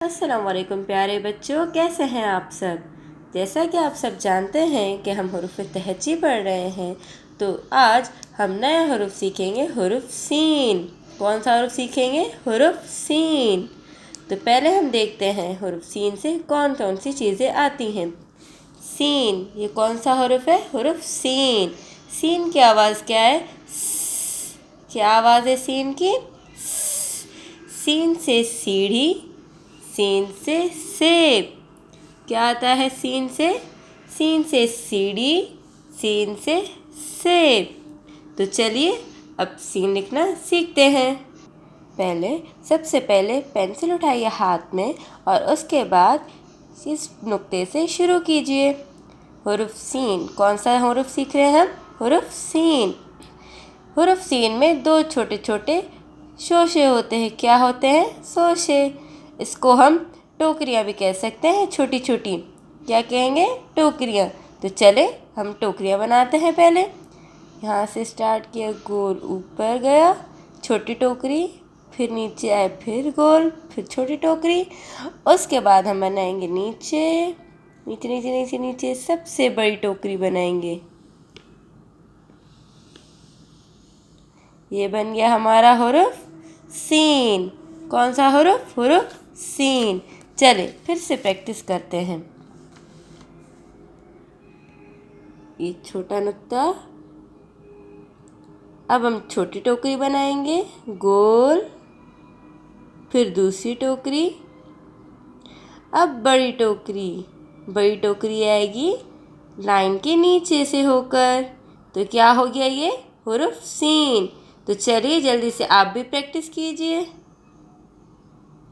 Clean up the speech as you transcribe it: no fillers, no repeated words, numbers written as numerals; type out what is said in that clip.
السلام علیکم پیارے بچوں، کیسے ہیں آپ سب؟ جیسا کہ آپ سب جانتے ہیں کہ ہم حروف تہجی پڑھ رہے ہیں، تو آج ہم نیا حرف سیکھیں گے، حرف سین۔ کون سا حرف سیکھیں گے؟ حرف سین۔ تو پہلے ہم دیکھتے ہیں حرف سین سے کون کون سی چیزیں آتی ہیں۔ سین، یہ کون سا حرف ہے؟ حرف سین۔ سین کی آواز کیا ہے؟ س۔ کیا آواز ہے سین کی؟ س۔ سین سے سیڑھی، سین سے سیب۔ کیا آتا ہے سین سے؟ سین سے سیڑھی، سین سے سیب۔ تو چلیے اب سین لکھنا سیکھتے ہیں۔ سب سے پہلے پینسل اٹھائیے ہاتھ میں اور اس کے بعد اس نقطے سے شروع کیجئے۔ حرف سین، کون سا حرف سیکھ رہے ہیں ہم؟ حرف سین۔ حرف سین میں دو چھوٹے چھوٹے شوشے ہوتے ہیں۔ کیا ہوتے ہیں؟ شوشے۔ اس کو ہم ٹوکریاں بھی کہہ سکتے ہیں، چھوٹی چھوٹی۔ کیا کہیں گے؟ ٹوکریاں۔ تو چلے ہم ٹوکریاں بناتے ہیں۔ پہلے یہاں سے سٹارٹ کیا، گول اوپر گیا، چھوٹی ٹوکری، پھر نیچے آئے، پھر گول، پھر چھوٹی ٹوکری۔ اس کے بعد ہم بنائیں گے نیچے نیچے نیچے نیچے نیچے سب سے بڑی ٹوکری بنائیں گے۔ یہ بن گیا ہمارا حرف سین۔ کون سا حرف؟ حرف سین۔ چلے پھر سے پریکٹس کرتے ہیں۔ یہ چھوٹا نقطہ، اب ہم چھوٹی ٹوکری بنائیں گے، گول، پھر دوسری ٹوکری، اب بڑی ٹوکری۔ بڑی ٹوکری آئے گی لائن کے نیچے سے ہو کر۔ تو کیا ہو گیا؟ یہ حرف سین۔ تو چلیے جلدی سے آپ بھی پریکٹس کیجئے۔